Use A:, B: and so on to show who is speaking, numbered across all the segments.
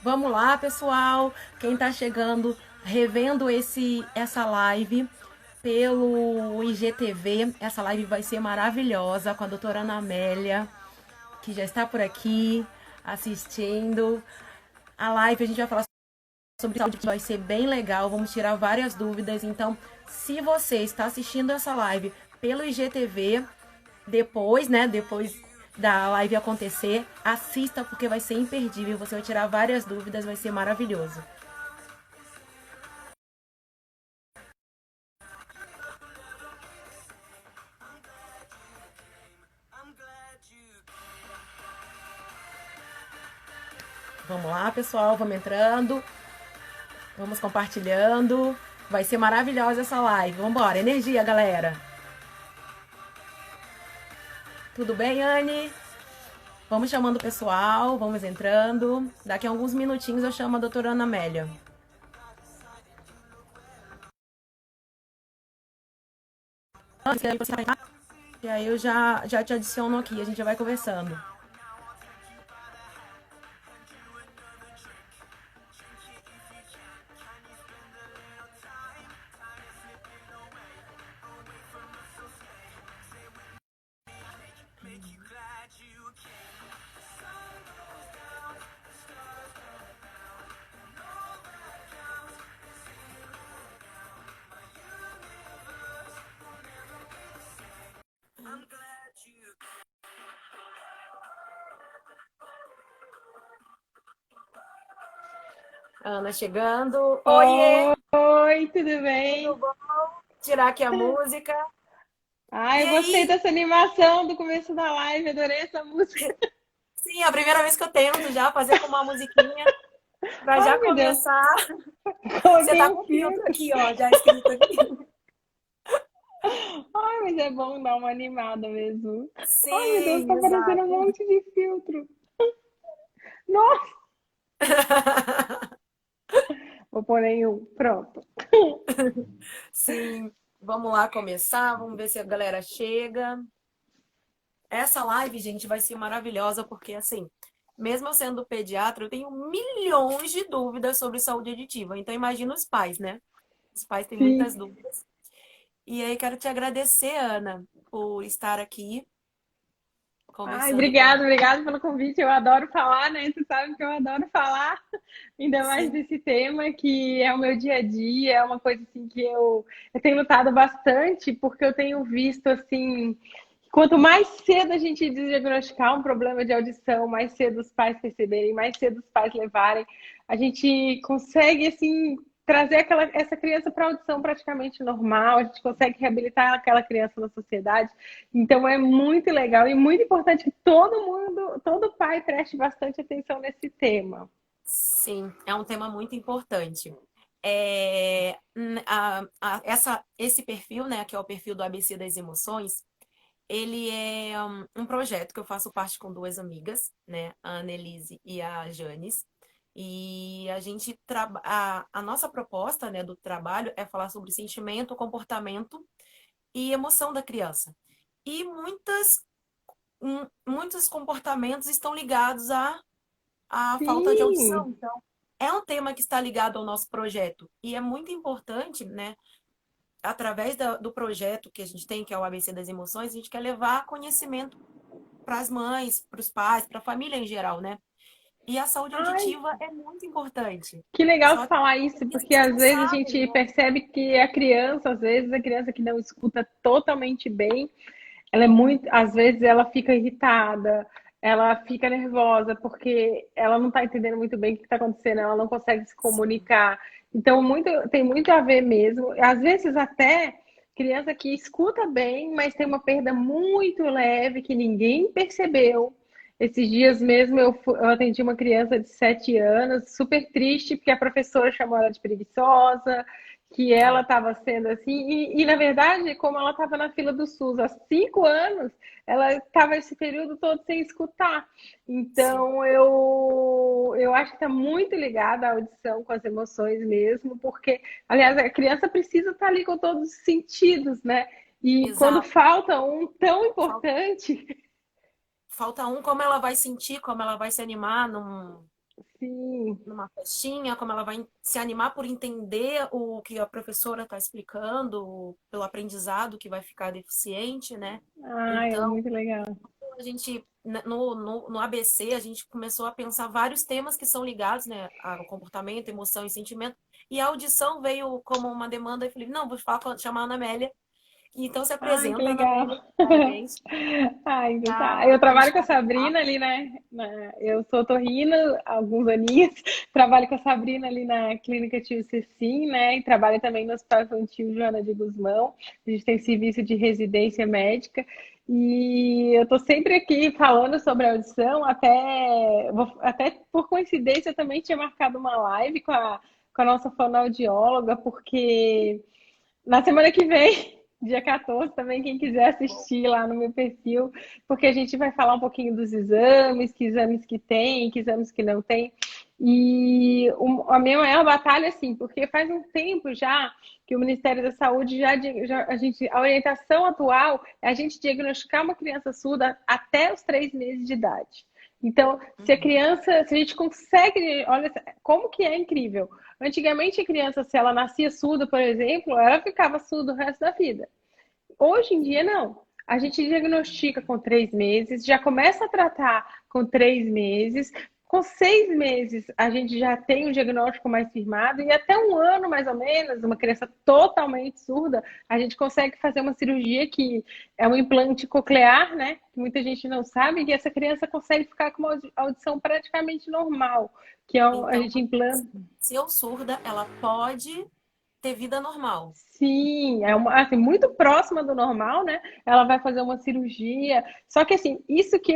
A: Vamos lá, pessoal. Quem está chegando, revendo essa live pelo IGTV, essa live vai ser maravilhosa com a doutora Ana Amélia, que já está por aqui assistindo. A live a gente vai falar sobre saúde, que vai ser bem legal, vamos tirar várias dúvidas. Então, se você está assistindo essa live pelo IGTV, depois da live acontecer, assista porque vai ser imperdível, você vai tirar várias dúvidas, vai ser maravilhoso. Vamos lá, pessoal, vamos entrando, vamos compartilhando. Vai ser maravilhosa essa live. Vamos embora, energia, galera. Tudo bem, Anne? Vamos chamando o pessoal, vamos entrando. Daqui a alguns minutinhos eu chamo a doutora Ana Amélia. E aí eu já te adiciono aqui, a gente já vai conversando. Ana chegando. Oiê!
B: Oi, tudo bem?
A: Tudo bom? Tirar aqui a música.
B: Ah,
A: E
B: eu gostei
A: aí?
B: dessa animação do começo da live, adorei essa música.
A: Sim, é a primeira vez que eu tento já fazer com uma musiquinha pra já
B: Ai, meu Deus,
A: começar. Você
B: coloquei
A: tá
B: um
A: com filtro
B: filtro.
A: aqui, ó, já escrito aqui.
B: Ai, mas é bom dar uma animada mesmo. Ai, meu Deus,
A: Sim,
B: tá aparecendo um
A: exato.
B: monte de filtro. Nossa, vou pôr em um. Pronto.
A: Sim, vamos lá começar, vamos ver se a galera chega. Essa live, gente, vai ser maravilhosa porque, assim, mesmo eu sendo pediatra, eu tenho milhões de dúvidas sobre saúde aditiva. Então, imagina os pais, né? Os pais têm muitas
B: Sim.
A: dúvidas. E aí, quero te agradecer, Ana, por estar aqui
B: Ai,
A: conversando com a
B: obrigado pelo convite. Eu adoro falar, né? Você sabe que eu adoro falar, ainda mais
A: Sim,
B: desse tema que é o meu dia a dia, é uma coisa assim que eu tenho lutado bastante, porque eu tenho visto assim, quanto mais cedo a gente diagnosticar um problema de audição, mais cedo os pais perceberem, mais cedo os pais levarem, a gente consegue assim trazer essa criança para audição praticamente normal, a gente consegue reabilitar aquela criança na sociedade. Então é muito legal e muito importante que todo mundo, todo pai preste bastante atenção nesse tema.
A: sim, é um tema muito importante. Esse perfil, né, que é o perfil do ABC das emoções, ele é um projeto que eu faço parte com duas amigas, né, a Annelise e a Janis. E a nossa proposta, né, do trabalho é falar sobre sentimento, comportamento e emoção da criança. E muitos comportamentos estão ligados à falta de audição.
B: Sim.
A: Então, é um tema que está ligado ao nosso projeto. E é muito importante, né? Através do projeto que a gente tem, que é o ABC das Emoções, a gente quer levar conhecimento para as mães, para os pais, para a família em geral, né? E a saúde
B: Ai,
A: auditiva é muito importante.
B: que legal
A: Só
B: você
A: que
B: falar isso,
A: as
B: porque
A: pessoas
B: às
A: não
B: vezes a
A: sabem,
B: gente
A: né?
B: percebe que a criança, às vezes a criança que não escuta totalmente bem, ela é muito, às vezes ela fica irritada, ela fica nervosa porque ela não está entendendo muito bem o que está acontecendo, ela não consegue se
A: Sim,
B: comunicar. Então, tem muito a ver mesmo. Às vezes até criança que escuta bem, mas tem uma perda muito leve que ninguém percebeu. Esses dias mesmo eu atendi uma criança de 7 anos, super triste, porque a professora chamou ela de preguiçosa, que ela
A: é,
B: estava sendo assim, na verdade, como ela estava na fila do SUS há 5 anos, ela estava esse período todo sem escutar.
A: sim,
B: Então, eu acho que está muito ligada à audição com as emoções mesmo, porque, aliás, a criança precisa estar ali com todos os sentidos, né? E quando
A: exato.
B: falta um tão
A: Falta,
B: importante,
A: falta um, como ela vai sentir, como ela vai se animar, não.
B: Sim.
A: numa festinha, como ela vai se animar por entender o que a professora está explicando, pelo aprendizado que vai ficar deficiente, né?
B: Ah, é
A: Então,
B: muito legal.
A: a gente, no ABC, a gente começou a pensar vários temas que são ligados, né, ao comportamento, emoção e sentimento. E a audição veio como uma demanda. Eu falei, não, vou falar, chamar a Ana Amélia. E então se
B: Ai, que
A: apresenta, Ana
B: legal.
A: Amélia, parabéns.
B: Ah, então tá.
A: A
B: Eu trabalho com a
A: gente
B: Sabrina ali, né? Eu sou otorrina há alguns aninhos. Trabalho com a Sabrina ali na Clínica Tio Cecim, né? E trabalho também no Hospital Infantil Joana de Guzmão. A gente tem serviço de residência médica. E eu tô sempre aqui falando sobre audição, até por coincidência eu também tinha marcado uma live com a nossa fonoaudióloga, porque na semana que vem, dia 14, também, quem quiser assistir lá no meu perfil, porque a gente vai falar um pouquinho dos exames, que exames que tem, que exames que não tem. E a minha maior batalha, assim, porque faz um tempo já que o Ministério da Saúde a orientação atual é a gente diagnosticar uma criança surda até os 3 meses de idade. Então,
A: Uhum.
B: se a gente consegue, olha como que é incrível. Antigamente, a criança, se ela nascia surda, por exemplo, ela ficava surda o resto da vida. Hoje em dia, não. A gente diagnostica com 3 meses, já começa a tratar com 3 meses. Com 6 meses, a gente já tem um diagnóstico mais firmado, e até um ano, mais ou menos, uma criança totalmente surda, a gente consegue fazer uma cirurgia que é um implante coclear, né? Que muita gente não sabe, e essa criança consegue ficar com uma audição praticamente normal, que é a
A: Então,
B: gente implanta.
A: se eu surda, ela pode ter vida normal.
B: Sim, é uma, assim, muito próxima do normal, né? Ela vai fazer uma cirurgia. Só que assim, isso que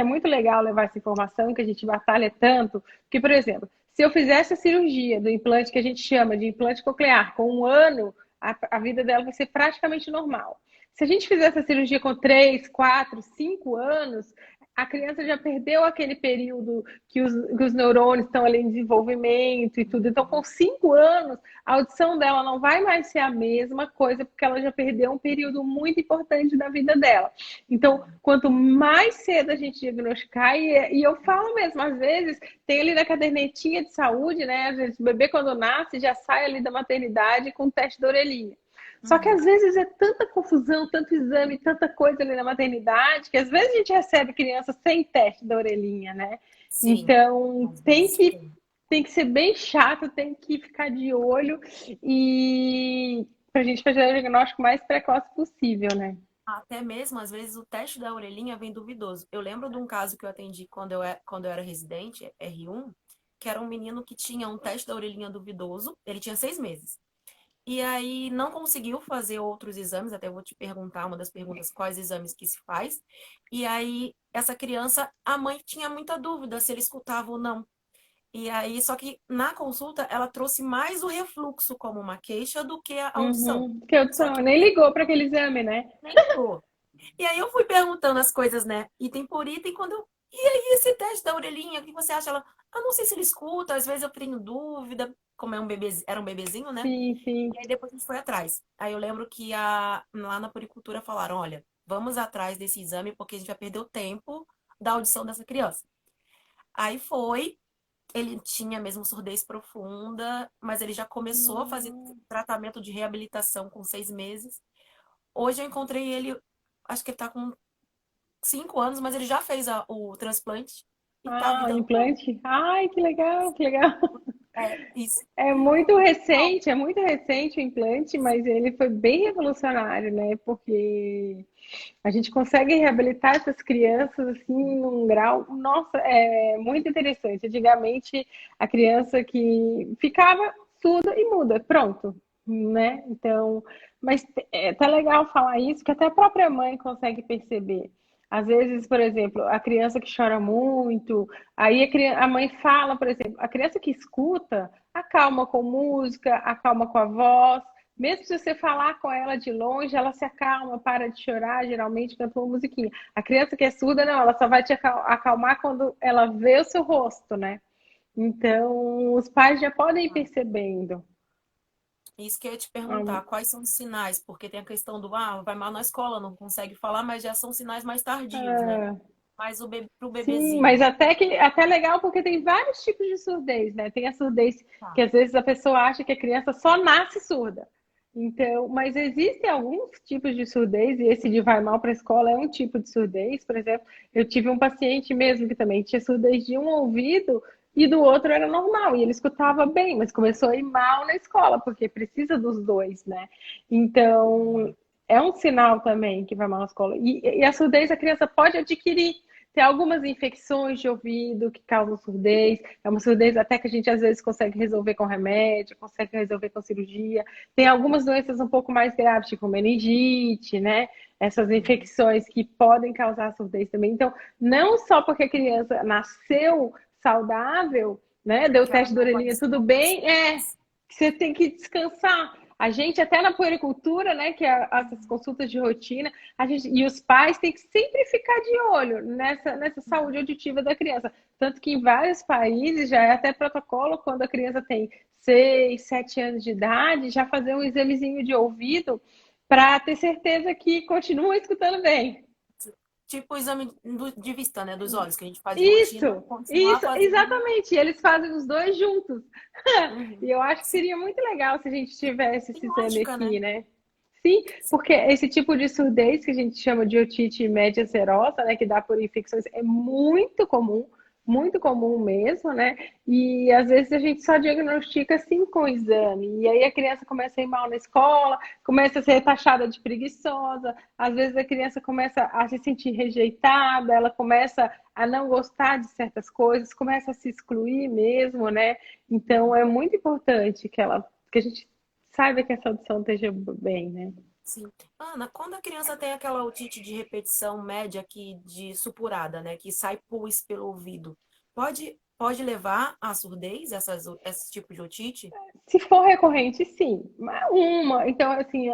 B: é muito legal levar essa informação, que a gente batalha tanto, que, por exemplo, se eu fizesse a cirurgia do implante que a gente chama de implante coclear com um ano, a vida dela vai ser praticamente normal. Se a gente fizesse a cirurgia com 3, 4, 5 anos, a criança já perdeu aquele período que os neurônios estão ali em desenvolvimento e tudo. Então, com 5 anos, a audição dela não vai mais ser a mesma coisa, porque ela já perdeu um período muito importante da vida dela. Então, quanto mais cedo a gente diagnosticar, e eu falo mesmo, às vezes, tem ali na cadernetinha de saúde, né? Às vezes, o bebê, quando nasce, já sai ali da maternidade com o teste da orelhinha. Só que
A: Uhum.
B: às vezes é tanta confusão, tanto exame, tanta coisa ali na maternidade, que às vezes a gente recebe criança sem teste da orelhinha, né?
A: Sim,
B: Então
A: às vezes tem.
B: tem que ser bem chato, tem que ficar de olho e para a gente fazer o diagnóstico mais precoce possível, né?
A: Até mesmo, às vezes, o teste da orelhinha vem duvidoso. Eu lembro de um caso que eu atendi quando eu era residente, R1, que era um menino que tinha um teste da orelhinha duvidoso. Ele tinha 6 meses. E aí não conseguiu fazer outros exames, até vou te perguntar, uma das perguntas, quais exames que se faz. E aí, essa criança, a mãe tinha muita dúvida se ele escutava ou não. E aí, só que na consulta, ela trouxe mais o refluxo como uma queixa do que a audição.
B: Uhum. Que
A: Só
B: audição,
A: que
B: nem ligou para aquele exame, né?
A: nem ligou. E aí eu fui perguntando as coisas, né, item por item, quando eu. E aí, esse teste da orelhinha, o que você acha? Ela, eu não sei se ele escuta, às vezes eu tenho dúvida, como é um bebê, era um bebezinho, né?
B: Sim, sim.
A: E aí depois a gente foi atrás. Aí eu lembro que lá na puricultura falaram, olha, vamos atrás desse exame porque a gente vai perder o tempo da audição dessa criança. Aí foi, ele tinha mesmo surdez profunda, mas ele já começou a fazer tratamento de reabilitação com 6 meses. Hoje eu encontrei ele, acho que ele tá com 5 anos, mas ele já fez o transplante e tá
B: Ah,
A: vida normal.
B: implante. Ai, que legal, que legal.
A: Isso.
B: É muito recente o implante, mas ele foi bem revolucionário, né? Porque a gente consegue reabilitar essas crianças assim num grau, nossa, é muito interessante. Antigamente a criança que ficava surda e muda, pronto, né? Então, mas tá legal falar isso, que até a própria mãe consegue perceber. Às vezes, por exemplo, a criança que chora muito, aí a mãe fala, por exemplo, a criança que escuta, acalma com música, acalma com a voz. Mesmo se você falar com ela de longe, ela se acalma, para de chorar, geralmente canta uma musiquinha. A criança que é surda, não, ela só vai te acalmar quando ela vê o seu rosto, né? Então, os pais já podem ir percebendo.
A: Isso que eu ia te perguntar,
B: Hum,
A: quais são os sinais? Porque tem a questão do, vai mal na escola, não consegue falar, mas já são sinais mais tardios, né? Mas pro
B: Sim, mas
A: bebezinho.
B: até legal porque tem vários tipos de surdez, né? Tem a surdez que
A: Tá.
B: às vezes a pessoa acha que a criança só nasce surda. Então, mas existem alguns tipos de surdez, e esse de vai mal para a escola é um tipo de surdez. Por exemplo, eu tive um paciente mesmo que também tinha surdez de um ouvido e do outro era normal, e ele escutava bem, mas começou a ir mal na escola, porque precisa dos dois, né? Então,
A: Uhum.
B: é um sinal também que vai mal na escola. E a surdez a criança pode adquirir. Tem algumas infecções de ouvido que causam surdez. É uma surdez até que a gente às vezes consegue resolver com remédio, consegue resolver com cirurgia. Tem algumas doenças um pouco mais graves, tipo meningite, né? Essas
A: Uhum.
B: infecções que podem causar surdez também. Então, não só porque a criança nasceu saudável, né? Deu o
A: Que ela
B: teste de
A: não pode
B: orelhinha,
A: ser
B: tudo
A: uma
B: bem, é
A: consequência.
B: que você tem que descansar. A gente, até na puericultura, né, que é essas consultas de rotina, a gente, e os pais têm que sempre ficar de olho nessa saúde auditiva da criança. Tanto que em vários países já é até protocolo quando a criança tem 6, 7 anos de idade, já fazer um examezinho de ouvido para ter certeza que continua escutando bem.
A: Tipo o exame de vista, né? Dos olhos, que a gente faz de rotina, continuar
B: Isso,
A: fazendo.
B: exatamente. Eles fazem os dois juntos. E
A: Uhum.
B: eu acho que
A: Sim,
B: seria muito legal se a gente tivesse
A: tem
B: esse exame
A: lógica, né?
B: aqui, né? Sim, porque esse tipo de surdez que a gente chama de otite média serosa, né, que dá por infecções, é muito comum mesmo, né? E às vezes a gente só diagnostica assim com o exame. E aí a criança começa a ir mal na escola, começa a ser taxada de preguiçosa, às vezes a criança começa a se sentir rejeitada, ela começa a não gostar de certas coisas, começa a se excluir mesmo, né? Então é muito importante que a gente saiba que essa audição esteja bem, né?
A: Sim. Ana, quando a criança tem aquela otite de repetição média aqui de supurada, né? Que sai pus pelo ouvido, pode levar à surdez esse tipo de otite?
B: Se for recorrente, sim. Então, assim,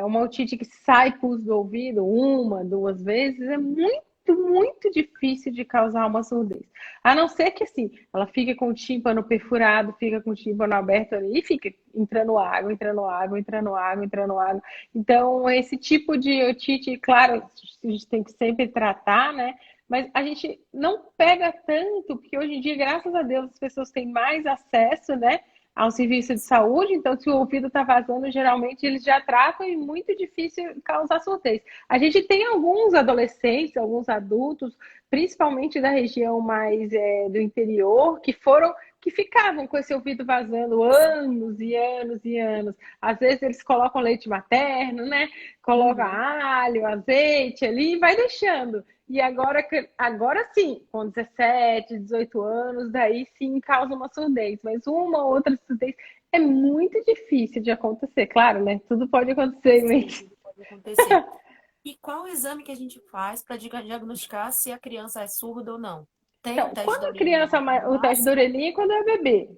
B: uma otite que sai pus do ouvido uma, duas vezes, é muito difícil de causar uma surdez. A não ser que, assim, ela fique com o tímpano perfurado, fica com o tímpano aberto ali e fica entrando água, entrando água, entrando água, entrando água. Então, esse tipo de otite, claro, a gente tem que sempre tratar, né? Mas a gente não pega tanto, porque hoje em dia, graças a Deus, as pessoas têm mais acesso, né? Ao serviço de saúde, então se o ouvido está vazando, geralmente eles já tratam e muito difícil causar surdez. A gente tem alguns adolescentes, alguns adultos, principalmente da região mais do interior, que ficavam com esse ouvido vazando anos e anos e anos. Às vezes eles colocam leite materno, né? Colocam
A: Uhum.
B: alho, azeite ali e vai deixando. E agora sim, com 17, 18 anos, daí sim causa uma surdez. Mas uma ou outra surdez é muito difícil de acontecer. Claro, né? Tudo pode acontecer,
A: Sim,
B: mas
A: tudo pode acontecer. E qual o exame que a gente faz para diagnosticar se a criança é surda ou não? Tem o
B: então,
A: teste
B: quando
A: da
B: a criança,
A: orelhinha no
B: o teste da
A: máximo?
B: orelhinha é quando é bebê.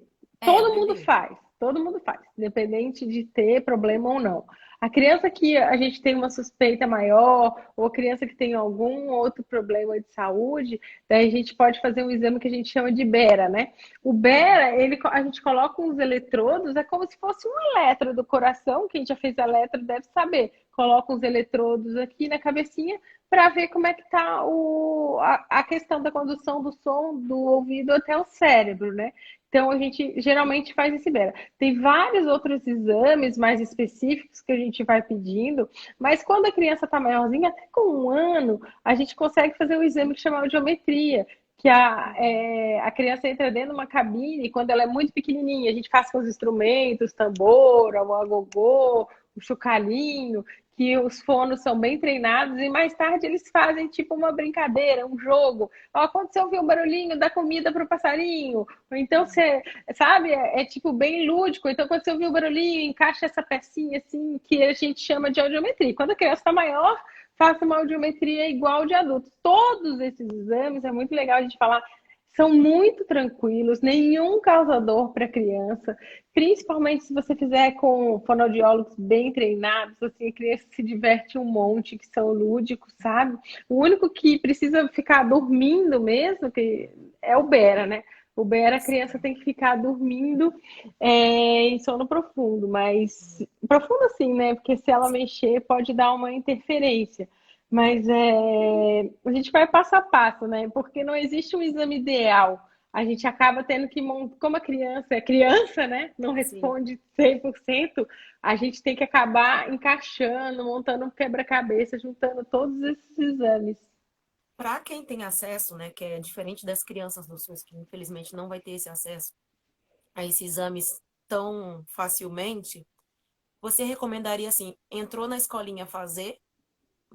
A: É, do bebê.
B: Todo mundo faz, independente de ter problema ou não. A criança que a gente tem uma suspeita maior, ou a criança que tem algum outro problema de saúde, daí a gente pode fazer um exame que a gente chama de Bera, né? O
A: Uhum.
B: Bera, a gente coloca uns eletrodos, é como se fosse um eletro do coração, quem já fez eletro deve saber. Coloca uns eletrodos aqui na cabecinha para ver como é que está a questão da condução do som do ouvido até o cérebro, né? Então a gente geralmente faz esse BERA. Tem vários outros exames mais específicos que a gente vai pedindo, mas quando a criança está maiorzinha, até com 1 ano, a gente consegue fazer um exame que chama audiometria, que
A: Uhum.
B: a criança entra dentro de uma cabine, quando ela é muito pequenininha, a gente faz com os instrumentos, tambor, o agogô, o chocalhinho, que os fonos são bem treinados e mais tarde eles fazem tipo uma brincadeira, um jogo. Ó, quando você ouvir o barulhinho, dá comida para o passarinho. Ou então você, sabe, tipo bem lúdico. Então quando você ouvir o barulhinho, encaixa essa pecinha assim que a gente chama de audiometria. Quando a criança está maior, faça uma audiometria igual de adulto. Todos esses exames, é muito legal a gente falar, são muito tranquilos, nenhum causador para criança, principalmente se você fizer com fonoaudiólogos bem treinados, assim, a criança se diverte um monte, que são lúdicos, sabe? O único que precisa ficar dormindo mesmo que é o Bera, né? O Bera, a criança tem que ficar dormindo em sono profundo, mas profundo assim, né? Porque se ela mexer, pode dar uma interferência. Mas a gente vai passo a passo, né? Porque não existe um exame ideal. A gente acaba tendo que montar, como a criança é criança, né? Não
A: Sim.
B: responde 100%. A gente tem que acabar encaixando, montando um quebra-cabeça, juntando todos esses exames.
A: Para quem tem acesso, né, que é diferente das crianças do SUS, que infelizmente não vai ter esse acesso a esses exames tão facilmente, você recomendaria assim, entrou na escolinha fazer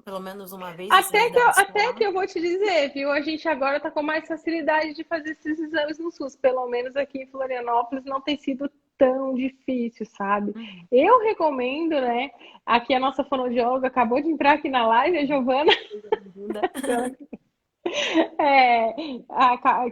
A: pelo menos uma vez essa unidade
B: Até
A: escolar?
B: que eu vou te dizer, viu? A gente agora está com mais facilidade de fazer esses exames no SUS. Pelo menos aqui em Florianópolis não tem sido tão difícil, sabe?
A: Uhum.
B: Eu recomendo, né? Aqui a nossa fonoaudióloga acabou de entrar aqui na live, a Giovana,
A: Seja bem-vinda.
B: é,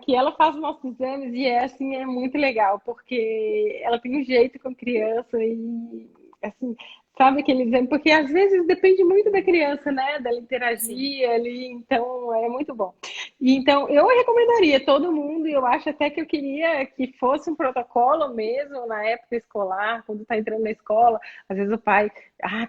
B: que ela faz nossos exames e é assim, é muito legal, porque ela tem um jeito com criança e assim, sabe aquele exame? Porque às vezes depende muito da criança, né? Dela
A: Sim.
B: interagir ali, então é muito bom. E então eu recomendaria todo mundo, e eu acho até que eu queria que fosse um protocolo mesmo na época escolar, quando está entrando na escola, às vezes o pai,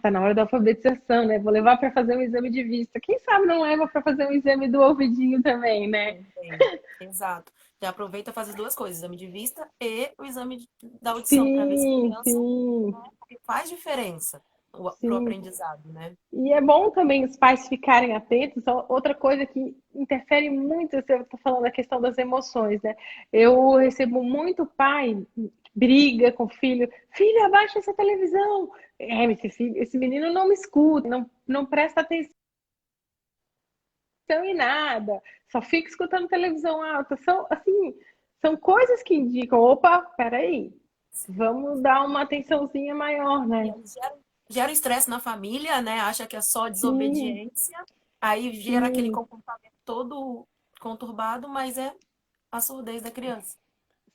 B: tá na hora da alfabetização, né? Vou levar para fazer um exame de vista. Quem sabe não leva para fazer um exame do ouvidinho também, né?
A: Também. Exato. Já aproveita e faz as duas coisas, exame de vista e o da audição, para ver se a
B: Sim,
A: criança,
B: sim,
A: porque faz diferença pro
B: sim.
A: aprendizado, né?
B: E é bom também os pais ficarem atentos. Outra coisa que interfere muito, você está falando da questão das emoções, né? Eu recebo muito pai briga com o filho, filho, abaixa essa televisão. Esse menino não me escuta, não presta atenção em nada, só fica escutando televisão alta. São assim, são coisas que indicam, opa, peraí, vamos dar uma atençãozinha maior,
A: E
B: né?
A: aí gera estresse na família, né? Acha que é só
B: Sim,
A: desobediência, aí gera aquele
B: sim.
A: comportamento todo conturbado, mas é a surdez da criança.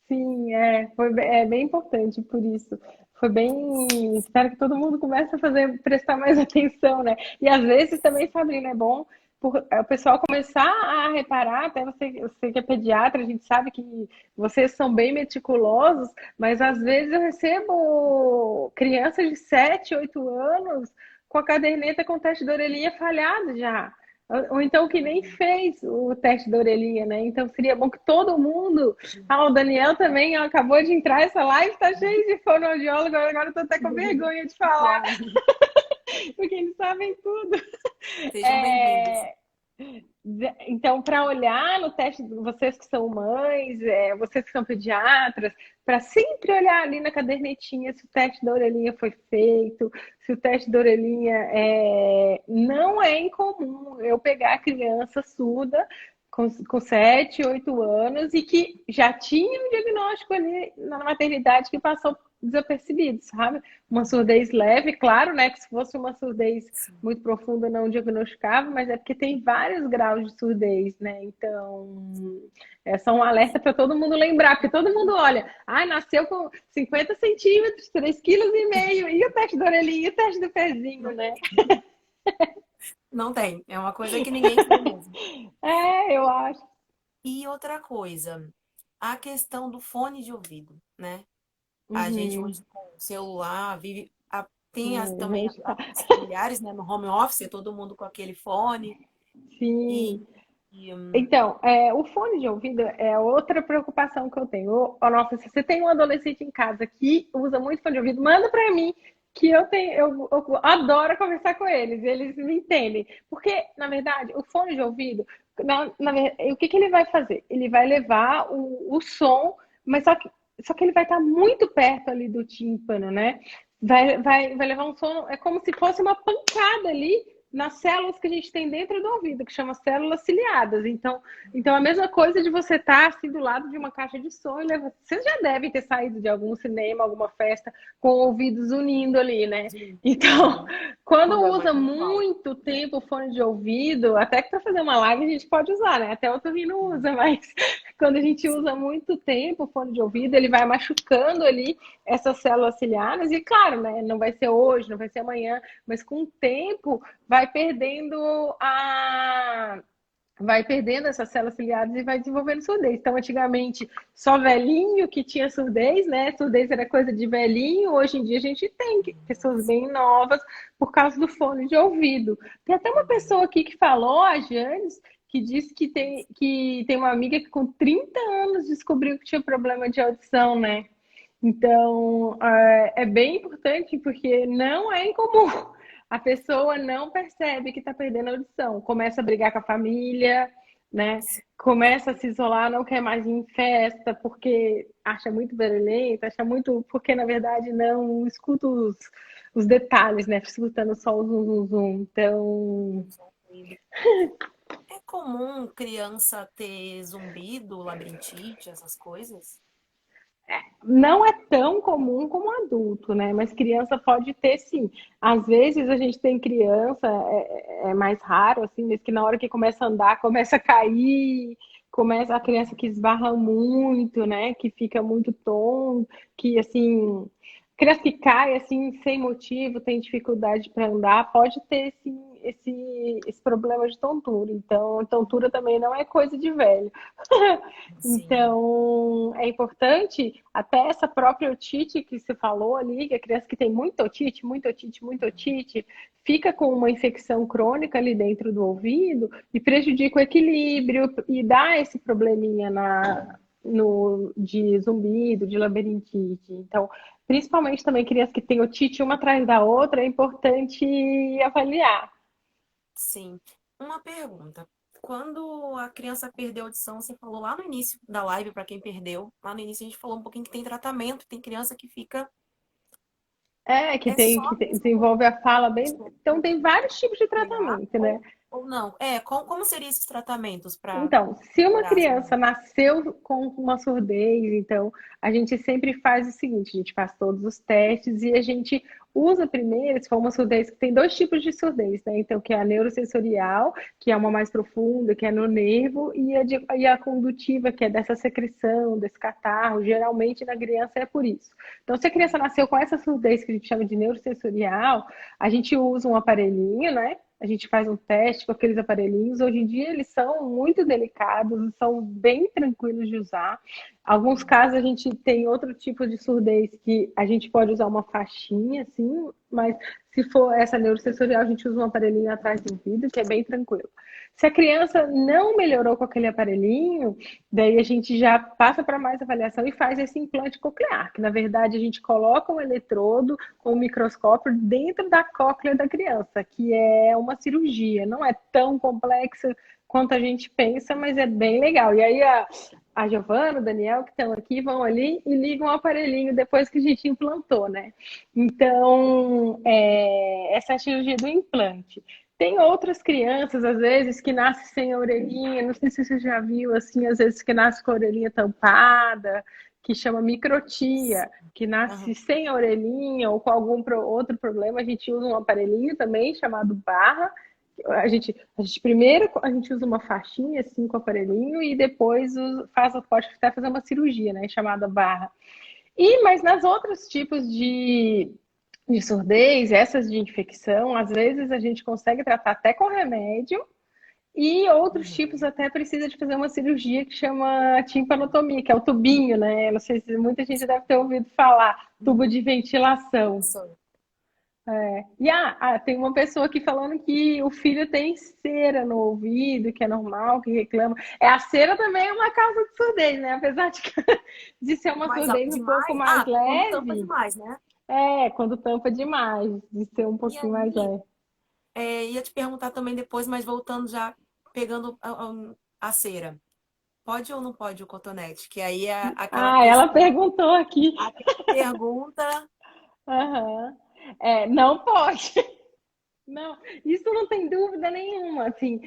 B: Sim, é bem importante por isso. Foi bem. Espero que todo mundo comece a prestar mais atenção, né? E às vezes também, Sabrina, é bom o pessoal começar a reparar, até você que é pediatra, a gente sabe que vocês são bem meticulosos, mas às vezes eu recebo crianças de 7, 8 anos com a caderneta com o teste da orelhinha falhado já. Ou então que nem fez o teste da orelhinha, né? Então seria bom que todo mundo. O Daniel também ó, acabou de entrar. Essa live tá cheia de fonoaudiólogo. Agora eu tô até com vergonha de falar,
A: Uau.
B: porque eles sabem tudo.
A: Sejam bem-vindos.
B: É, então, para olhar no teste, vocês que são mães, vocês que são pediatras, para sempre olhar ali na cadernetinha se o teste da orelhinha foi feito, se o teste da orelhinha não é incomum eu pegar a criança surda com 7, 8 anos e que já tinha um diagnóstico ali na maternidade que passou desapercebido, sabe? Uma surdez leve, claro, né? Que se fosse uma surdez
A: Sim.
B: muito profunda não diagnosticava, mas é porque tem vários graus de surdez, né? Então, é só um alerta para todo mundo lembrar, porque todo mundo olha, nasceu com 50 centímetros, 3,5 kg, e o teste da orelhinha, e o teste do pezinho,
A: Não
B: né?
A: tem. Não tem. É uma coisa que ninguém tira mesmo.
B: Eu acho.
A: E outra coisa, a questão do fone de ouvido, né? A gente
B: Uhum.
A: hoje com o celular vive, tem também
B: Gente, tá.
A: os familiares, né, no home office, todo mundo com aquele fone e,
B: Sim.
A: e,
B: Então, o fone de ouvido é outra preocupação que eu tenho. Nossa, se você tem um adolescente em casa que usa muito fone de ouvido, manda para mim, que eu adoro conversar com eles me entendem. Porque, na verdade, o fone de ouvido, o que ele vai fazer? Ele vai levar o som, mas só que ele vai estar muito perto ali do tímpano, né? Vai levar um som, é como se fosse uma pancada ali nas células que a gente tem dentro do ouvido, que chama células ciliadas. Então a mesma coisa de você estar assim do lado de uma caixa de som e levar. Vocês já devem ter saído de algum cinema, alguma festa, com ouvidos unindo ali, né? Então,
A: Uhum.
B: quando
A: Quando é
B: usa
A: mais normal.
B: muito tempo o fone de ouvido, até que para fazer uma live a gente pode usar, né? Até o Torrino usa, mas quando a gente usa muito tempo o fone de ouvido, ele vai machucando ali essas células ciliadas, e claro, né? Não vai ser hoje, não vai ser amanhã, mas com o tempo vai perdendo vai perdendo essas células ciliares e vai desenvolvendo surdez. Então, antigamente, só velhinho que tinha surdez, né? Surdez era coisa de velhinho. Hoje em dia, a gente tem pessoas bem novas por causa do fone de ouvido. Tem até uma pessoa aqui que falou, a Janes, que disse que tem uma amiga que com 30 anos descobriu que tinha problema de audição, né? Então, é bem importante porque não é incomum. A pessoa não percebe que está perdendo a audição. Começa a brigar com a família, né? Começa a se isolar, não quer mais ir em festa porque acha muito barulhento, acha muito. Porque, na verdade, não escuta os detalhes, né? Escutando só o zum, zum, zum. Então,
A: É comum criança ter zumbido, labirintite, essas coisas?
B: não é tão comum como adulto, né? Mas criança pode ter sim. Às vezes a gente tem criança, é mais raro, assim, mas que na hora que começa a andar, começa a cair, começa a criança que esbarra muito, né? Que fica muito tonto, que assim, criança que cai assim sem motivo, tem dificuldade para andar, pode ter esse problema de tontura. Então, tontura também não é coisa de velho.
A: Sim.
B: Então, é importante, até essa própria otite que você falou ali, que a criança que tem muita otite, muita otite, muita otite, fica com uma infecção crônica ali dentro do ouvido e prejudica o equilíbrio e dá esse probleminha de zumbido, de labirintite. Então, principalmente também crianças que têm otite uma atrás da outra, é importante avaliar.
A: Sim. Uma pergunta. Quando a criança perdeu a audição, você falou lá no início da live, para quem perdeu, lá no início a gente falou um pouquinho que tem tratamento, tem criança que fica.
B: É, que
A: É
B: tem,
A: só
B: que
A: mesmo
B: desenvolve a fala bem. Então, tem vários tipos de
A: melhorar
B: tratamento, né?
A: ou não? É, como seriam esses tratamentos para
B: Então, se uma
A: curar as
B: criança
A: meninas?
B: nasceu com uma surdez, então a gente sempre faz o seguinte: a gente faz todos os testes e a gente usa primeiro, se for uma surdez, que tem dois tipos de surdez, né? Então, que é a neurosensorial, que é uma mais profunda, que é no nervo, e a condutiva, que é dessa secreção, desse catarro. Geralmente na criança é por isso. Então, se a criança nasceu com essa surdez que a gente chama de neurosensorial, a gente usa um aparelhinho, né? A gente faz um teste com aqueles aparelhinhos. Hoje em dia eles são muito delicados, são bem tranquilos de usar. Alguns casos a gente tem outro tipo de surdez que a gente pode usar uma faixinha, assim, mas se for essa neurosensorial, a gente usa um aparelhinho atrás do ouvido, que é bem tranquilo. Se a criança não melhorou com aquele aparelhinho, daí a gente já passa para mais avaliação e faz esse implante coclear, que na verdade a gente coloca um eletrodo com um microscópio dentro da cóclea da criança, que é uma cirurgia. Não é tão complexa quanto a gente pensa, mas é bem legal. E aí a Giovana, o Daniel, que estão aqui, vão ali e ligam o aparelhinho depois que a gente implantou, né? Então, essa é a cirurgia do implante. Tem outras crianças, às vezes, que nascem sem a orelhinha, não sei se você já viu, assim, às vezes que nasce com a orelhinha tampada, que chama microtia, que nasce
A: Aham.
B: sem a orelhinha ou com algum outro problema, a gente usa um aparelhinho também chamado barra. A gente primeiro a gente usa uma faixinha assim com o aparelhinho e depois pode até fazer uma cirurgia, né, chamada barra. Mas nas outros tipos de surdez, essas de infecção, às vezes a gente consegue tratar até com remédio e outros tipos
A: Uhum.
B: até precisa de fazer uma cirurgia que chama timpanotomia, que é o tubinho, né? Não sei se muita gente deve ter ouvido falar, tubo de ventilação.
A: Só.
B: E tem uma pessoa aqui falando que o filho tem cera no ouvido, que é normal, que reclama. A cera também é uma causa de surdez, né? Apesar de ser uma
A: Mais alto
B: surdez um pouco
A: demais?
B: mais
A: Ah, quando tampa
B: leve,
A: demais, né?
B: quando tampa demais, de ser um
A: E
B: pouquinho mais
A: aí,
B: leve.
A: ia te perguntar também depois, mas voltando já, pegando a cera. Pode ou não pode o cotonete? Que aí é aquela
B: Ela
A: questão,
B: perguntou aqui.
A: aquela pergunta.
B: Aham. Não pode. Não, isso não tem dúvida nenhuma. Assim,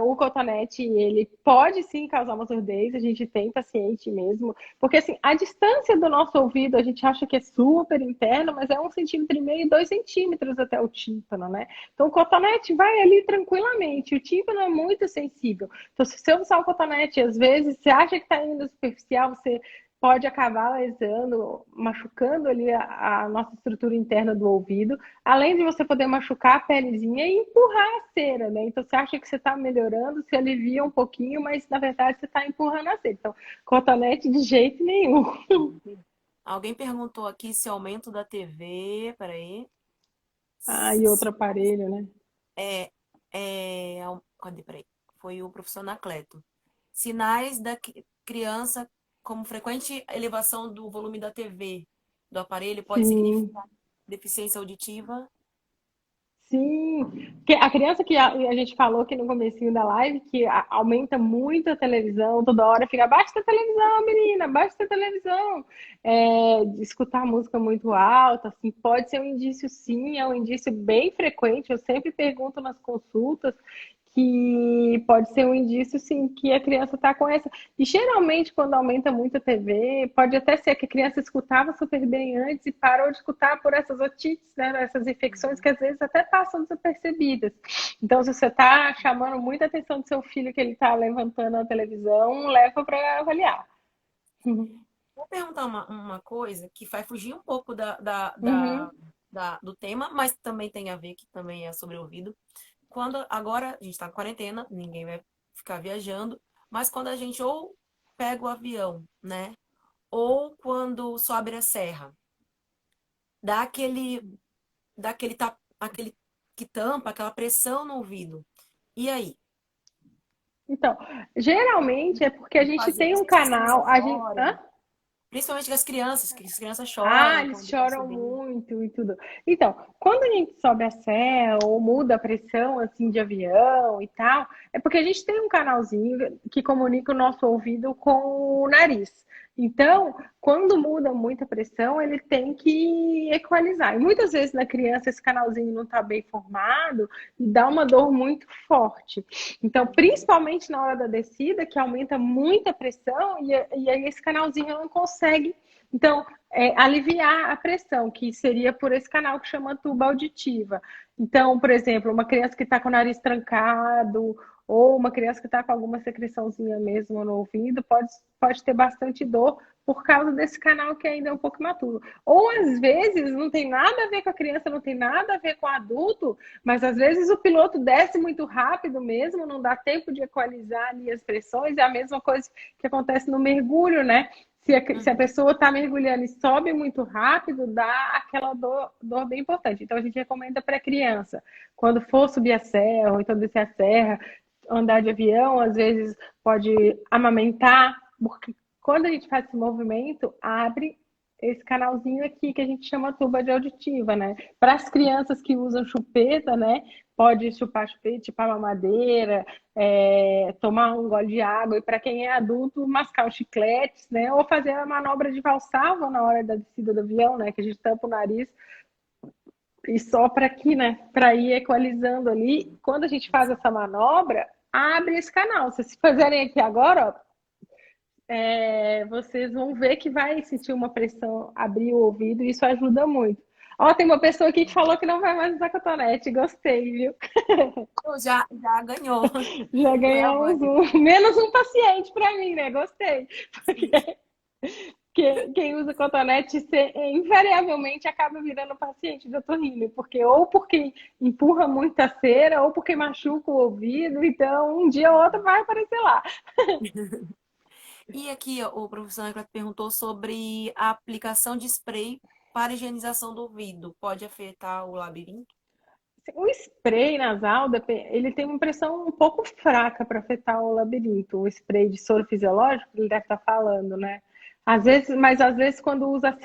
B: o cotonete, ele pode sim causar uma surdez, a gente tem paciente mesmo, porque assim, a distância do nosso ouvido, a gente acha que é super interno, mas é 1,5 cm, 2 cm até o tímpano, né? Então o cotonete vai ali tranquilamente, o tímpano é muito sensível. Então, se você usar o cotonete, às vezes, você acha que está indo superficial, você pode acabar lesando, machucando ali a nossa estrutura interna do ouvido, além de você poder machucar a pelezinha e empurrar a cera, né? Então você acha que você está melhorando, se alivia um pouquinho, mas na verdade você está empurrando a cera. Então, cotonete de jeito nenhum.
A: Alguém perguntou aqui se aumento da TV. Peraí.
B: Ah, e outro aparelho, né?
A: É, cadê? Peraí. Foi o professor Anacleto. Sinais da criança como frequente elevação do volume da TV do aparelho pode
B: Sim.
A: significar deficiência auditiva.
B: Sim, que a criança que a gente falou aqui no comecinho da live, que aumenta muito a televisão, toda hora fica, baixa a televisão, menina, baixa a televisão. De escutar música muito alta, assim, pode ser um indício, sim, é um indício bem frequente, eu sempre pergunto nas consultas, que pode ser um indício, sim, que a criança está com essa. E geralmente, quando aumenta muito a TV, pode até ser que a criança escutava super bem antes e parou de escutar por essas otites, né? Essas infecções que às vezes até passam desapercebidas. Então, se você está chamando muita atenção do seu filho que ele está levantando a televisão, leva para avaliar. Uhum.
A: Vou perguntar uma coisa que vai fugir um pouco
B: Uhum.
A: do tema, mas também tem a ver, que também é sobre o ouvido. Quando agora a gente está na quarentena, ninguém vai ficar viajando, mas quando a gente ou pega o avião, né? Ou quando sobe a serra, dá aquele que tampa, aquela pressão no ouvido. E aí?
B: Então, geralmente é porque a gente
A: Fazer,
B: tem um
A: principalmente as
B: canal,
A: crianças
B: a gente.
A: choram.
B: Hã?
A: Principalmente que as crianças
B: Ah,
A: choram
B: eles
A: quando vai
B: choram
A: subir.
B: muito e tudo. Então, quando a gente sobe a serra ou muda a pressão assim de avião e tal, é porque a gente tem um canalzinho que comunica o nosso ouvido com o nariz. Então, quando muda muita pressão, ele tem que equalizar. E muitas vezes na criança esse canalzinho não está bem formado e dá uma dor muito forte. Então, principalmente na hora da descida, que aumenta muita pressão, e aí esse canalzinho não consegue. Então, aliviar a pressão, que seria por esse canal que chama tuba auditiva. Então, por exemplo, uma criança que está com o nariz trancado, ou uma criança que está com alguma secreçãozinha mesmo no ouvido, pode ter bastante dor por causa desse canal que ainda é um pouco imaturo. Ou às vezes não tem nada a ver com a criança, não tem nada a ver com o adulto, mas às vezes o piloto desce muito rápido mesmo, não dá tempo de equalizar ali as pressões, é a mesma coisa que acontece no mergulho, né? Se a
A: Uhum.
B: pessoa está mergulhando e sobe muito rápido, dá aquela dor bem importante. Então, a gente recomenda para criança, quando for subir a serra, ou então descer a serra, andar de avião, às vezes pode amamentar, porque quando a gente faz esse movimento, abre esse canalzinho aqui que a gente chama tuba de auditiva, né? Para as crianças que usam chupeta, né? Pode chupar chupeta, chupar mamadeira, tomar um gole de água, e para quem é adulto, mascar os chicletes, né? Ou fazer a manobra de valsalva na hora da descida do avião, né? Que a gente tampa o nariz e sopra aqui, né? Para ir equalizando ali. Quando a gente faz essa manobra, abre esse canal. Se vocês fizerem aqui agora, ó, vocês vão ver que vai sentir uma pressão, abrir o ouvido, e isso ajuda muito. Ó, tem uma pessoa aqui que falou que não vai mais usar cotonete. Gostei, viu?
A: Pô, já ganhou.
B: Já
A: Foi a
B: ganhamos
A: Vânia.
B: um, menos um paciente para mim, né? Gostei. Porque
A: Sim.
B: quem usa cotonete invariavelmente acaba virando paciente de otorrino, porque ou porque empurra muita cera, ou porque machuca o ouvido, então um dia ou outro vai aparecer lá.
A: E aqui ó, o professor Anacleto perguntou sobre a aplicação de spray para higienização do ouvido. Pode afetar o labirinto?
B: O spray nasal, ele tem uma pressão um pouco fraca para afetar o labirinto. O spray de soro fisiológico, ele deve estar falando, né? Às vezes, mas às vezes quando usa a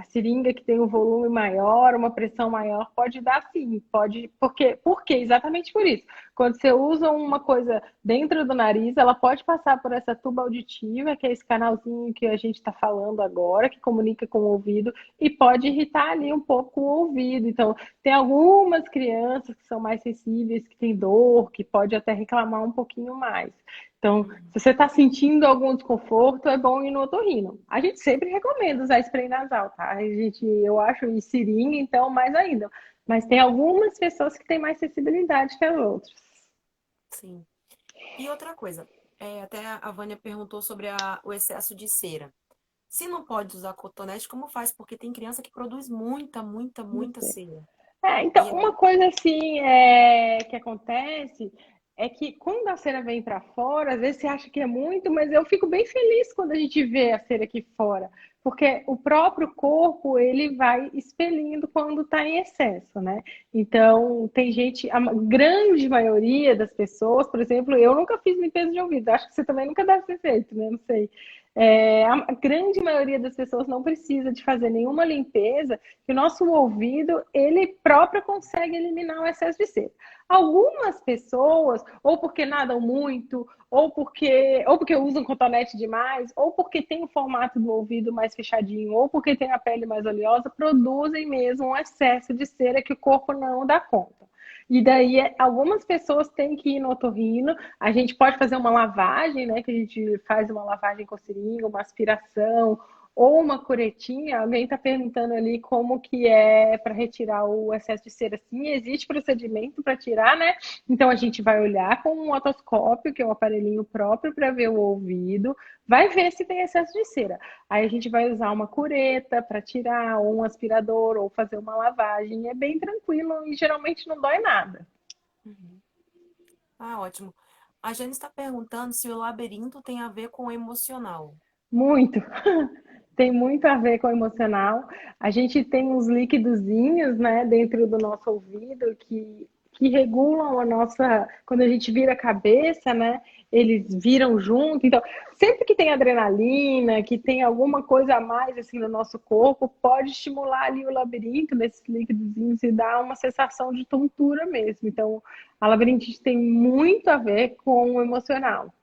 B: seringa que tem um volume maior, uma pressão maior, pode dar sim, pode, porque exatamente por isso. Quando você usa uma coisa dentro do nariz, ela pode passar por essa tuba auditiva, que é esse canalzinho que a gente está falando agora, que comunica com o ouvido, e pode irritar ali um pouco o ouvido. Então, tem algumas crianças que são mais sensíveis, que têm dor, que pode até reclamar um pouquinho mais. Então,
A: Uhum.
B: se você está sentindo algum desconforto, é bom ir no otorrino. A gente sempre recomenda usar spray nasal, tá? Eu acho, e seringa, então, mais ainda. Mas tem algumas pessoas que têm mais sensibilidade que as outras.
A: Sim. E outra coisa. Até a Vânia perguntou sobre o excesso de cera. Se não pode usar cotonete, como faz? Porque tem criança que produz muita, muita, muita cera.
B: Então,
A: E
B: uma
A: aí,
B: coisa assim que acontece é que quando a cera vem para fora, às vezes você acha que é muito, mas eu fico bem feliz quando a gente vê a cera aqui fora, porque o próprio corpo ele vai expelindo quando está em excesso, né? Então, tem gente, a grande maioria das pessoas, por exemplo, eu nunca fiz limpeza de ouvido, acho que você também nunca deve ter feito, né? Não sei. A grande maioria das pessoas não precisa de fazer nenhuma limpeza, que o nosso ouvido, ele próprio consegue eliminar o excesso de cera. Algumas pessoas, ou porque nadam muito, ou porque usam cotonete demais, ou porque tem o formato do ouvido mais fechadinho, ou porque tem a pele mais oleosa, produzem mesmo um excesso de cera que o corpo não dá conta. E daí, algumas pessoas têm que ir no otorrino. A gente pode fazer uma lavagem, né? Que a gente faz uma lavagem com seringa, uma aspiração, ou uma curetinha. Alguém está perguntando ali como que é para retirar o excesso de cera. Sim, existe procedimento para tirar, né? Então a gente vai olhar com um otoscópio, que é um aparelhinho próprio para ver o ouvido, vai ver se tem excesso de cera. Aí a gente vai usar uma cureta para tirar, ou um aspirador, ou fazer uma lavagem. É bem tranquilo e geralmente não dói nada.
A: ótimo. A Jane está perguntando se o labirinto tem a ver com o emocional.
B: Muito. Tem muito a ver com o emocional. A gente tem uns líquidozinhos, né, dentro do nosso ouvido que regulam a nossa. Quando a gente vira a cabeça, né, eles viram junto. Então, sempre que tem adrenalina, que tem alguma coisa a mais assim no nosso corpo, pode estimular ali o labirinto desses líquidozinhos e dar uma sensação de tontura mesmo. Então, a labirintite tem muito a ver com o emocional.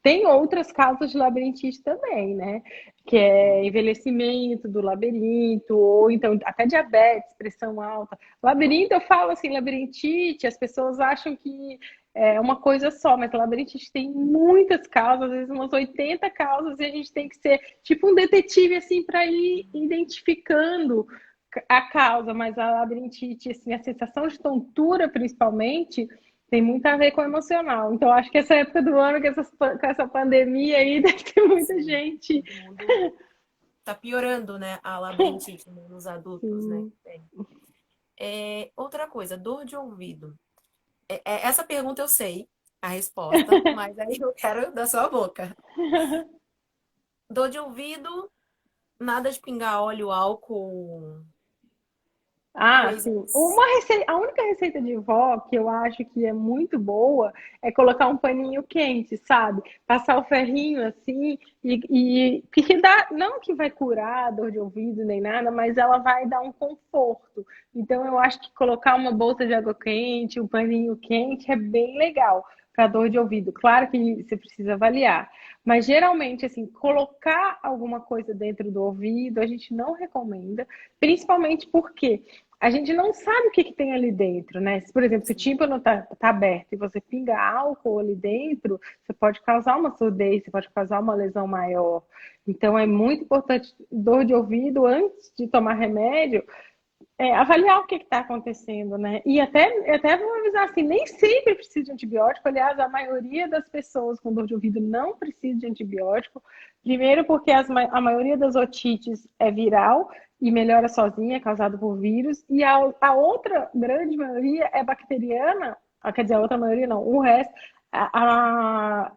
B: Tem outras causas de labirintite também, né? Que é envelhecimento do labirinto, ou então até diabetes, pressão alta. Labirinto, eu falo assim, labirintite, as pessoas acham que é uma coisa só, mas a labirintite tem muitas causas, às vezes umas 80 causas, e a gente tem que ser tipo um detetive, assim, para ir identificando a causa, mas a labirintite, assim, a sensação de tontura, principalmente, tem muito a ver com o emocional. Então, acho que essa época do ano, com essa pandemia aí, deve ter muita
A: Sim,
B: gente.
A: todo mundo tá piorando, né? A labirintite nos adultos, né?
B: Sim.
A: Outra coisa, dor de ouvido. Essa pergunta eu sei a resposta, mas aí eu quero da sua boca. Dor de ouvido, nada de pingar óleo, álcool,
B: Ah, sim.
A: coisas.
B: A única receita de vó que eu acho que é muito boa é colocar um paninho quente, sabe? Passar o ferrinho assim que dá, não que vai curar a dor de ouvido nem nada, mas ela vai dar um conforto. Então eu acho que colocar uma bolsa de água quente, um paninho quente é bem legal para dor de ouvido. Claro que você precisa avaliar, mas geralmente assim, colocar alguma coisa dentro do ouvido a gente não recomenda, principalmente porque a gente não sabe o que tem ali dentro, né? Se, por exemplo, se o tímpano tá aberto e você pinga álcool ali dentro, você pode causar uma surdez, você pode causar uma lesão maior. Então, é muito importante, dor de ouvido, antes de tomar remédio, avaliar o que está acontecendo, né? E até vou avisar assim, nem sempre precisa de antibiótico. Aliás, a maioria das pessoas com dor de ouvido não precisa de antibiótico. Primeiro, porque a maioria das otites é viral e melhora sozinha, é causado por vírus. E a outra grande maioria é bacteriana. Quer dizer, a outra maioria não, o resto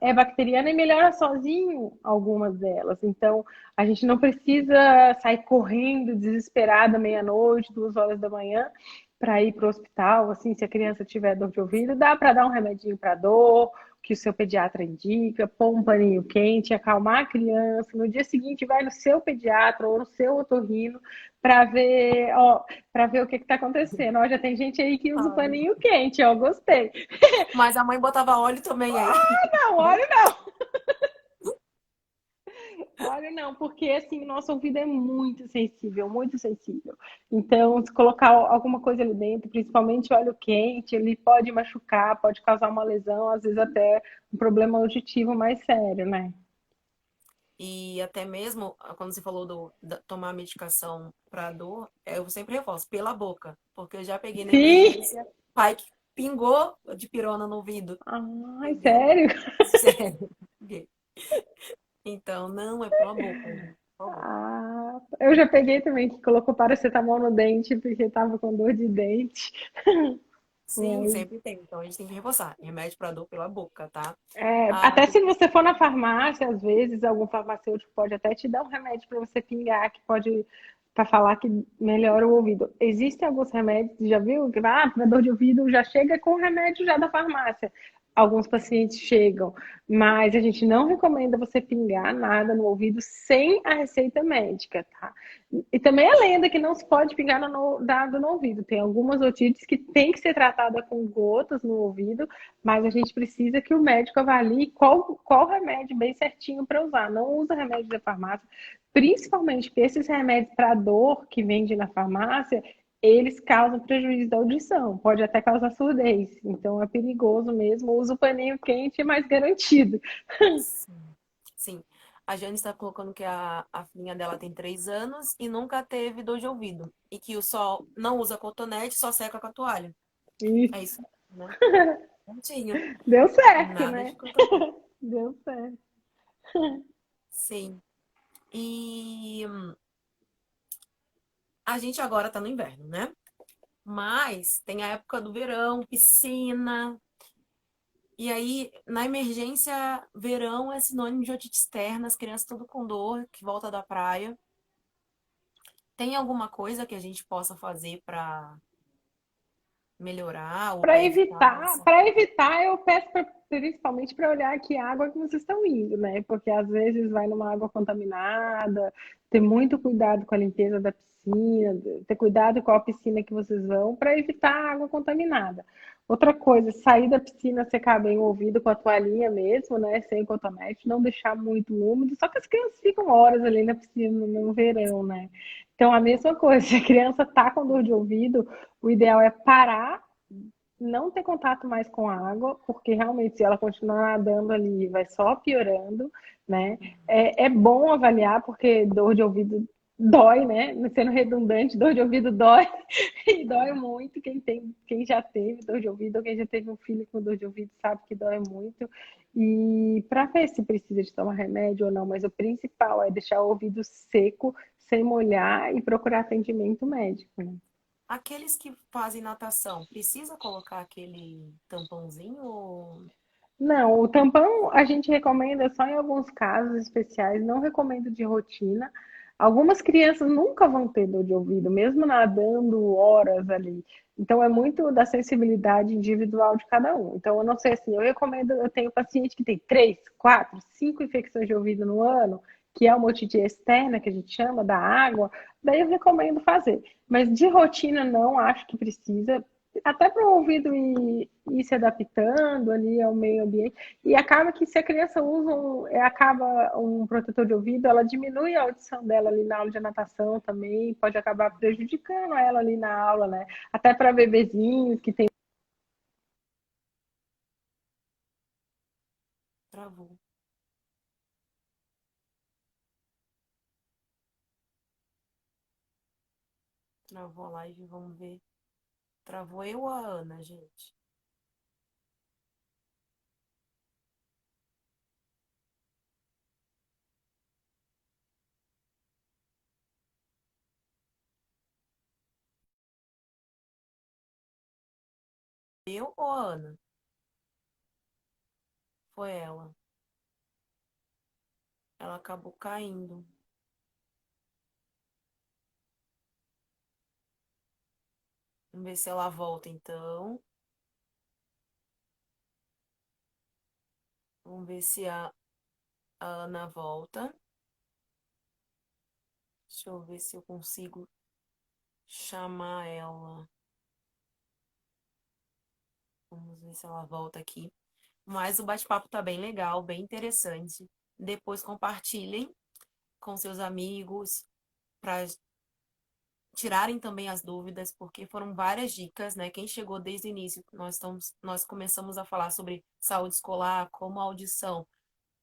B: é bacteriana e melhora sozinho algumas delas. Então, a gente não precisa sair correndo desesperada meia-noite, 2 horas da manhã, para ir para o hospital. Assim, se a criança tiver dor de ouvido, dá para dar um remedinho para dor, que o seu pediatra indica, pôr um paninho quente, acalmar a criança. No dia seguinte, vai no seu pediatra ou no seu otorrino para ver o que está acontecendo. Ó, já tem gente aí que usa o
A: Ai.
B: paninho quente, ó, gostei.
A: Mas a mãe botava óleo também aí.
B: Não, olha não. Olha, não, porque assim, o nosso ouvido é muito sensível, muito sensível. Então, se colocar alguma coisa ali dentro, principalmente óleo quente, ele pode machucar, pode causar uma lesão, às vezes até um problema auditivo mais sério, né?
A: E até mesmo, quando você falou tomar medicação para dor, eu sempre reforço, pela boca. Porque eu já peguei na
B: Sim!
A: emergência, pai que pingou de pirona no ouvido.
B: Ai,
A: Entendeu?
B: sério?
A: Sério. Então, não é pela boca, gente. Por favor.
B: Ah, eu já peguei também que colocou paracetamol no dente porque tava com dor de dente.
A: Sim,
B: Mas,
A: sempre tem. Então, a gente tem que reforçar. Remédio para dor pela boca, tá? Ah,
B: até se você for na farmácia, às vezes algum farmacêutico pode até te dar um remédio para você pingar, que pode para falar que melhora o ouvido. Existem alguns remédios, já viu? Que para dor de ouvido já chega com o remédio já da farmácia. Alguns pacientes chegam, mas a gente não recomenda você pingar nada no ouvido sem a receita médica, tá? E também a lenda que não se pode pingar dado no ouvido. Tem algumas otites que tem que ser tratada com gotas no ouvido, mas a gente precisa que o médico avalie qual remédio bem certinho para usar. Não usa remédio da farmácia, principalmente porque esses remédios para dor que vende na farmácia, eles causam prejuízo da audição, pode até causar surdez. Então é perigoso mesmo. Usa o paninho quente, é mais garantido.
A: sim. Sim. A Jane está colocando que a filhinha dela tem 3 anos e nunca teve dor de ouvido. E que o sol não usa cotonete, só seca com a toalha. É
B: Isso.
A: isso, né? Pontinho.
B: Deu certo,
A: Nada
B: né?
A: de cotonete.
B: Deu certo.
A: Sim. E a gente agora tá no inverno, né? Mas tem a época do verão, piscina. E aí, na emergência, verão é sinônimo de otite externa, as crianças tudo com dor, que volta da praia. Tem alguma coisa que a gente possa fazer para melhorar ou para evitar essa?
B: Para evitar, eu peço principalmente para olhar que água que vocês estão indo, né? Porque às vezes vai numa água contaminada, ter muito cuidado com a limpeza da piscina, ter cuidado com a piscina que vocês vão para evitar a água contaminada. Outra coisa, sair da piscina, secar bem o ouvido com a toalhinha mesmo, né? Sem cotonete, não deixar muito úmido. Só que as crianças ficam horas ali na piscina no verão, né? Então, a mesma coisa, se a criança tá com dor de ouvido, o ideal é parar, não ter contato mais com a água, porque realmente se ela continuar nadando ali, vai só piorando, né? É bom avaliar, porque dor de ouvido dói, né? Sendo redundante, dor de ouvido dói e dói muito. Quem já teve dor de ouvido ou quem já teve um filho com dor de ouvido sabe que dói muito. E para ver se precisa de tomar remédio ou não, mas o principal é deixar o ouvido seco, sem molhar e procurar atendimento médico, né?
A: Aqueles que fazem natação, precisa colocar aquele tampãozinho ou...
B: Não, o tampão a gente recomenda só em alguns casos especiais, não recomendo de rotina. Algumas crianças nunca vão ter dor de ouvido, mesmo nadando horas ali. Então é muito da sensibilidade individual de cada um. Então eu não sei assim, eu recomendo, eu tenho paciente que tem 3, 4, 5 infecções de ouvido no ano, que é uma otite externa que a gente chama da água, daí eu recomendo fazer. Mas de rotina não acho que precisa, até para o ouvido ir se adaptando ali ao meio ambiente. E acaba que se a criança usa acaba um protetor de ouvido, ela diminui a audição dela ali na aula de natação também, pode acabar prejudicando ela ali na aula, né? Até para bebezinhos que tem.
A: Travou. Travou a live, vamos ver. Travou eu ou a Ana, gente? Eu ou a Ana? Foi ela. Ela acabou caindo. Vamos ver se ela volta então. Vamos ver se a Ana volta. Deixa eu ver se eu consigo chamar ela. Vamos ver se ela volta aqui. Mas o bate-papo tá bem legal, bem interessante. Depois compartilhem com seus amigos para tirarem também as dúvidas, porque foram várias dicas, né? Quem chegou desde o início, nós começamos a falar sobre saúde escolar, como a audição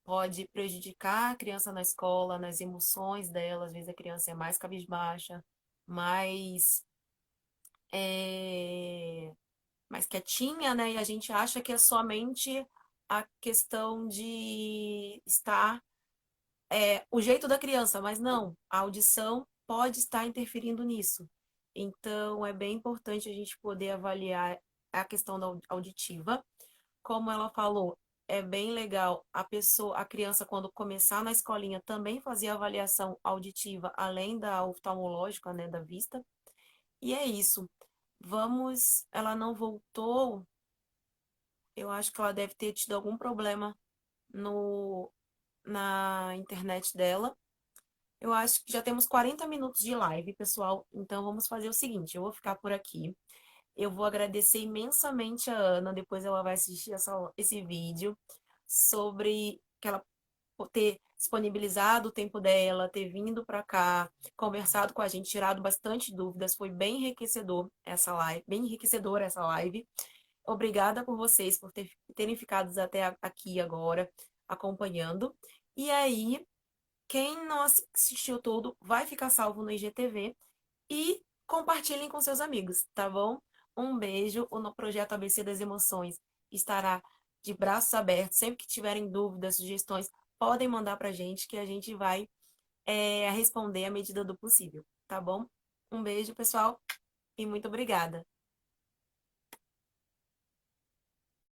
A: pode prejudicar a criança na escola, nas emoções dela. Às vezes a criança é mais cabisbaixa, mais, é, mais quietinha, né? E a gente acha que é somente a questão de estar o jeito da criança, mas não, a audição pode estar interferindo nisso. Então, é bem importante a gente poder avaliar a questão da auditiva. Como ela falou, é bem legal a criança, quando começar na escolinha, também fazer avaliação auditiva, além da oftalmológica, né, da vista. E é isso. Ela não voltou, eu acho que ela deve ter tido algum problema no, na internet dela. Eu acho que já temos 40 minutos de live, pessoal. Então vamos fazer o seguinte, eu vou ficar por aqui. Eu vou agradecer imensamente a Ana, depois ela vai assistir esse vídeo, sobre que ela ter disponibilizado o tempo dela, ter vindo para cá, conversado com a gente, tirado bastante dúvidas. Foi bem enriquecedor essa live, bem enriquecedora essa live. Obrigada por vocês por terem ficado até aqui agora acompanhando. E aí, quem não assistiu tudo vai ficar salvo no IGTV e compartilhem com seus amigos, tá bom? Um beijo. O Projeto ABC das Emoções estará de braços abertos. Sempre que tiverem dúvidas, sugestões, podem mandar pra gente que a gente vai responder à medida do possível, tá bom? Um beijo, pessoal, e muito obrigada.